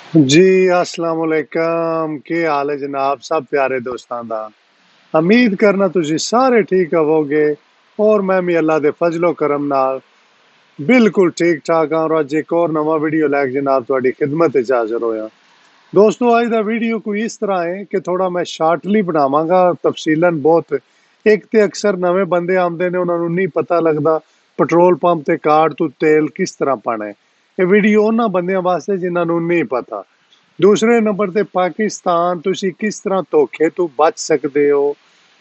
जी, अस्सलाम वालेकुम। ਕੀ ਹਾਲ ਹੈ ਜਨਾਬ? ਸਭ ਪਿਆਰੇ ਦੋਸਤਾਂ ਦਾ। ਉਮੀਦ ਕਰਨਾ ਤੁਸੀਂ ਸਾਰੇ ਠੀਕ ਹੋਵੋਗੇ ਔਰ ਮੈਂ ਵੀ ਅੱਲਾ ਦੇ ਫਜ਼ਲੋ ਕਰਮ ਨਾਲ ਬਿਲਕੁਲ ਠੀਕ ਠਾਕ ਹਾਂ ਔਰ ਅੱਜ ਇੱਕ ਹੋਰ ਨਵਾਂ ਵੀਡੀਓ ਲੈ ਕੇ ਜਨਾਬ ਤੁਹਾਡੀ ਖਿਦਮਤ ਵਿੱਚ ਹਾਜ਼ਰ ਹੋਇਆ। ਦੋਸਤੋ ਅੱਜ ਦਾ ਵੀਡੀਓ ਕੋਈ ਇਸ ਤਰ੍ਹਾਂ ਹੈ ਕਿ ਥੋੜਾ ਮੈਂ ਸ਼ਾਰਟਲੀ ਬਣਾਵਾਂਗਾ ਤਫਸੀਲਨ ਬਹੁਤ। ਇੱਕ ਤੇ ਅਕਸਰ ਨਵੇਂ ਬੰਦੇ ਆਉਂਦੇ ਨੇ ਉਹਨਾਂ ਨੂੰ ਨਹੀਂ ਪਤਾ ਲੱਗਦਾ ਪੈਟਰੋਲ ਪੰਪ ਤੇ ਕਾਰ ਤੋਂ ਤੇਲ ਕਿਸ ਤਰ੍ਹਾਂ ਪਾਣਾ ਹੈ। ਇਹ ਵੀਡੀਓ ਉਹਨਾਂ ਬੰਦਿਆਂ ਵਾਸਤੇ ਜਿਨ੍ਹਾਂ ਨੂੰ ਨਹੀਂ ਪਤਾ। ਦੂਸਰੇ ਨੰਬਰ ਤੇ ਪਾਕਿਸਤਾਨ ਤੁਸੀਂ ਕਿਸ ਤਰ੍ਹਾਂ ਧੋਖੇ ਤੋਂ ਬਚ ਸਕਦੇ ਹੋ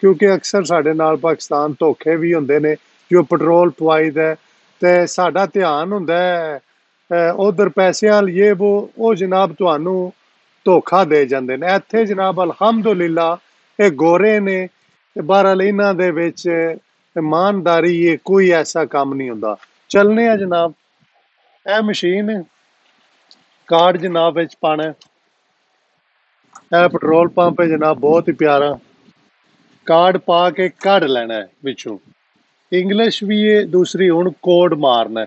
ਕਿਉਂਕਿ ਅਕਸਰ ਸਾਡੇ ਨਾਲ ਪਾਕਿਸਤਾਨ ਧੋਖੇ ਵੀ ਹੁੰਦੇ ਨੇ ਜੋ ਪੈਟਰੋਲ ਪਵਾਈਦਾ ਤੇ ਸਾਡਾ ਧਿਆਨ ਹੁੰਦਾ ਹੈ ਉਧਰ ਪੈਸਿਆਂ ਲਈ ਉਹ ਜਨਾਬ ਤੁਹਾਨੂੰ ਧੋਖਾ ਦੇ ਜਾਂਦੇ ਨੇ। ਇੱਥੇ ਜਨਾਬ ਅਲਹਮਦੁਲਿਲਾ ਇਹ ਗੋਰੇ ਨੇ ਤੇ ਬਹਰਾਲ ਇਹਨਾਂ ਦੇ ਵਿੱਚ ਇਮਾਨਦਾਰੀ ਇਹ ਕੋਈ ਐਸਾ ਕੰਮ ਨਹੀਂ ਹੁੰਦਾ। ਚੱਲਨੇ ਆ ਜਨਾਬ। ਇਹ ਮਸ਼ੀਨ ਕਾਰਡ ਜਨਾਬ ਵਿੱਚ ਪਾਣਾ ਇਹ ਪੈਟਰੋਲ ਪੰਪ ਹੈ ਜਨਾਬ ਬਹੁਤ ਹੀ ਪਿਆਰਾ। ਕਾਰਡ ਪਾ ਕੇ ਕੱਢ ਲੈਣਾ ਹੈ ਵਿੱਚੋਂ। ਇੰਗਲਿਸ਼ ਵੀ ਹੈ ਦੂਸਰੀ ਹੁਣ ਕੋਡ ਮਾਰਨਾ ਹੈ।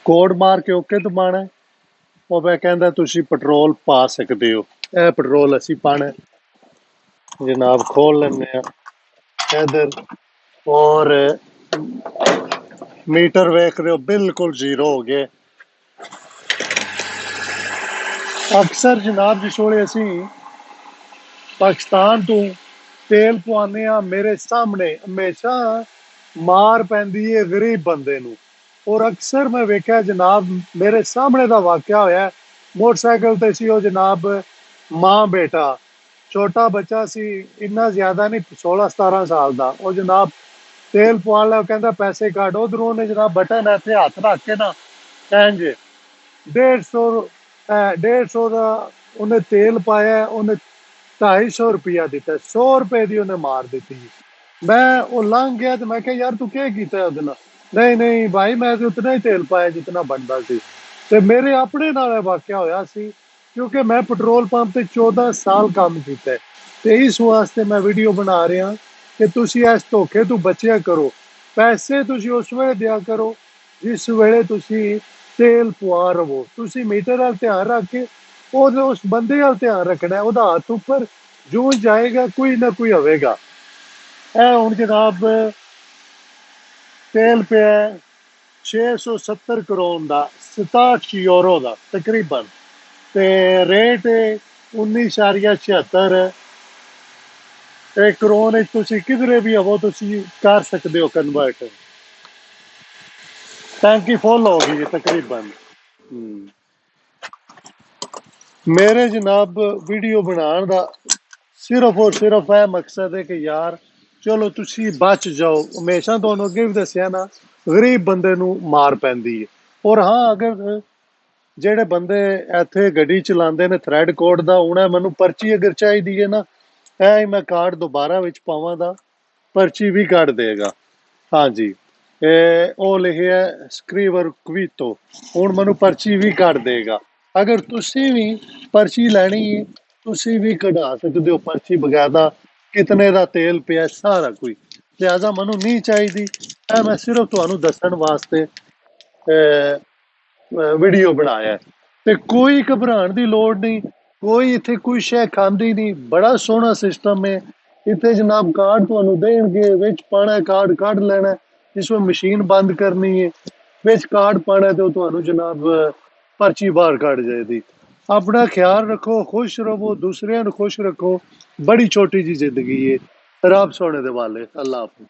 ਕੋਡ ਮਾਰ ਕੇ ਓਕੇ ਦਬਾਣਾ ਉਹ ਮੈਂ ਕਹਿੰਦਾ ਤੁਸੀਂ ਪੈਟਰੋਲ ਪਾ ਸਕਦੇ ਹੋ। ਇਹ ਪੈਟਰੋਲ ਅਸੀਂ ਪਾਣਾ ਜਨਾਬ। ਖੋਲ ਲੈਂਦੇ ਆ ਇਧਰ ਔਰ ਮੀਟਰ ਵੇਖ ਰਹੇ ਹੋ ਬਿਲਕੁਲ ਜ਼ੀਰੋ ਹੋ ਗਏ। ਅਕਸਰ ਜਨਾਬ ਜਿਸ ਵੇਲੇ ਅਸੀਂ ਪਾਕਿਸਤਾਨ ਤੋਂ ਤੇਲ ਪਵਾਉਂਦੇ ਆ ਮੇਰੇ ਸਾਹਮਣੇ ਹਮੇਸ਼ਾ ਮਾਰ ਪੈਂਦੀ ਹੈ ਗਰੀਬ ਬੰਦੇ ਨੂੰ। ਔਰ ਅਕਸਰ ਮੈਂ ਵੇਖਿਆ ਜਨਾਬ ਮੇਰੇ ਸਾਹਮਣੇ ਦਾ ਵਾਕਿਆ ਹੋਇਆ। ਮੋਟਰਸਾਈਕਲ ਤੇ ਸੀ ਉਹ ਜਨਾਬ ਮਾਂ ਬੇਟਾ ਛੋਟਾ ਬੱਚਾ ਸੀ ਇੰਨਾ ਜ਼ਿਆਦਾ ਨਹੀਂ 16-17 ਸਾਲ ਦਾ। ਉਹ ਜਨਾਬ ਤੇਲ ਪਵਾਉਣ ਲੱਗਾ ਕਹਿੰਦਾ ਪੈਸੇ ਕੱਢ। ਉਧਰੋਂ ਉਹਨੇ ਜਨਾਬ ਬਟਨ ਇੱਥੇ ਹੱਥ ਰੱਖ ਕੇ ਨਾ ਇੰਜ 150 ਦਾ ਉਹਨੇ ਤੇਲ ਪਾਇਆ। ਉਹਨੇ 250 ਰੁਪਇਆ ਦਿੱਤਾ। 100 ਰੁਪਏ ਦੀ ਉਹਨੇ ਮਾਰ ਦਿੱਤੀ। ਮੈਂ ਉਹ ਲੰਘ ਗਿਆ ਤੇ ਮੈਂ ਕਿਹਾ ਯਾਰ ਤੂੰ ਕੀ ਕੀਤਾ ਉਹਦੇ ਨਾਲ? ਨਹੀਂ ਨਹੀਂ ਭਾਈ ਮੈਂ ਤੇ ਉਤਨਾ ਹੀ ਤੇਲ ਪਾਇਆ ਜਿਤਨਾ ਬਣਦਾ ਸੀ। ਤੇ ਮੇਰੇ ਆਪਣੇ ਨਾਲ ਇਹ ਵਾਕਿਆ ਹੋਇਆ ਸੀ ਕਿਉਂਕਿ ਮੈਂ ਪੈਟਰੋਲ ਪੰਪ ਤੇ 14 ਸਾਲ ਕੰਮ ਕੀਤਾ ਤੇ ਇਸ ਵਾਸਤੇ ਮੈਂ ਵੀਡੀਓ ਬਣਾ ਰਿਹਾ ਕਿ ਤੁਸੀਂ ਇਸ ਧੋਖੇ ਤੋਂ ਬਚਿਆ ਕਰੋ। ਪੈਸੇ ਤੁਸੀਂ ਉਸ ਵੇਲੇ ਦਿਆ ਕਰੋ ਜਿਸ ਵੇਲੇ ਤੁਸੀਂ ਤੇਲ ਪਵਾ ਰਵੋ। ਤੁਸੀਂ ਮੀਟਰ ਵੱਲ ਧਿਆਨ ਰੱਖ ਕੇ ਉਹਦੇ ਉਸ ਬੰਦੇ ਵੱਲ ਧਿਆਨ ਰੱਖਣਾ ਉਹਦਾ ਹੱਥ ਉੱਪਰ ਜੂੰ ਜਾਏਗਾ ਕੋਈ ਨਾ ਕੋਈ ਹੋਵੇਗਾ। ਇਹ ਹੁਣ ਜਨਾਬ ਤੇਲ ਪਿਆ 670 ਕਰੋੜ ਦਾ 67 ਯੂਰੋ ਦਾ ਤਕਰੀਬਨ ਤੇ ਰੇਟ 19.76 ਤੇ ਕਰੋੜ ਵਿੱਚ ਤੁਸੀਂ ਕਿਧਰੇ ਵੀ ਹੋਵੋ ਤੁਸੀਂ ਕਰ ਸਕਦੇ ਹੋ ਕਨਵਰਟ। ਟੈਂਕੀ ਫੁੱਲ ਹੋ ਗਈ ਹੈ ਤਕਰੀਬਨ। ਮੇਰੇ ਜਨਾਬ ਵੀਡੀਓ ਬਣਾਉਣ ਦਾ ਸਿਰਫ ਔਰ ਸਿਰਫ ਇਹ ਮਕਸਦ ਹੈ ਕਿ ਯਾਰ ਚਲੋ ਤੁਸੀਂ ਬਚ ਜਾਓ। ਹਮੇਸ਼ਾ ਤੁਹਾਨੂੰ ਅੱਗੇ ਵੀ ਦੱਸਿਆ ਨਾ ਗਰੀਬ ਬੰਦੇ ਨੂੰ ਮਾਰ ਪੈਂਦੀ ਹੈ। ਔਰ ਹਾਂ ਅਗਰ ਜਿਹੜੇ ਬੰਦੇ ਇੱਥੇ ਗੱਡੀ ਚਲਾਉਂਦੇ ਨੇ ਥਰੈਡ ਕੋਡ ਦਾ ਹੁਣ ਮੈਨੂੰ ਪਰਚੀ ਅਗਰ ਚਾਹੀਦੀ ਹੈ ਨਾ ਇਹ ਮੈਂ ਕਾਰਡ ਦੁਬਾਰਾ ਵਿੱਚ ਪਾਵਾਂ ਦਾ ਪਰਚੀ ਵੀ ਕੱਢ ਦੇਗਾ। ਹਾਂਜੀ ਉਹ ਲਿਖਿਆ ਸਕਰੀਵਰ ਕਵੀਤੋ ਹੁਣ ਮੈਨੂੰ ਪਰਚੀ ਵੀ ਕੱਢ ਦੇਗਾ। ਅਗਰ ਤੁਸੀਂ ਵੀ ਪਰਚੀ ਲੈਣੀ ਹੈ ਤੁਸੀਂ ਵੀ ਕਢਾ ਸਕਦੇ ਹੋ ਪਰਚੀ ਬਕਾਇਦਾ ਕਿਤਨੇ ਦਾ ਤੇਲ ਪਿਆ ਸਾਰਾ ਕੁਝ। ਲਿਹਾਜ਼ਾ ਮੈਨੂੰ ਨਹੀਂ ਚਾਹੀਦੀ। ਇਹ ਮੈਂ ਸਿਰਫ ਤੁਹਾਨੂੰ ਦੱਸਣ ਵਾਸਤੇ ਵੀਡੀਓ ਬਣਾਇਆ ਤੇ ਕੋਈ ਘਬਰਾਉਣ ਦੀ ਲੋੜ ਨਹੀਂ। ਕੋਈ ਇੱਥੇ ਕੋਈ ਸ਼ੈ ਖਾਂਦੀ ਨਹੀਂ। ਬੜਾ ਸੋਹਣਾ ਸਿਸਟਮ ਹੈ ਇੱਥੇ ਜਨਾਬ। ਕਾਰਡ ਤੁਹਾਨੂੰ ਦੇਣਗੇ ਵਿੱਚ ਪਾਣਾ ਕਾਰਡ ਕੱਢ ਲੈਣਾ ਜਿਸ ਵੇਲੇ ਮਸ਼ੀਨ ਬੰਦ ਕਰਨੀ ਹੈ ਵਿੱਚ ਕਾਰਡ ਪਾਣਾ ਤੇ ਉਹ ਤੁਹਾਨੂੰ ਜਨਾਬ ਪਰਚੀ ਬਾਹਰ ਕੱਢ ਜਾਏਗੀ। ਆਪਣਾ ਖਿਆਲ ਰੱਖੋ ਖੁਸ਼ ਰਹੋ ਦੂਸਰਿਆਂ ਨੂੰ ਖੁਸ਼ ਰੱਖੋ। ਬੜੀ ਛੋਟੀ ਜੀ ਜ਼ਿੰਦਗੀ ਹੈ। ਰੱਬ ਸੋਹਣੇ ਦੇ ਵਾਲੇ। ਅੱਲਾ ਹਾਫਿਜ਼।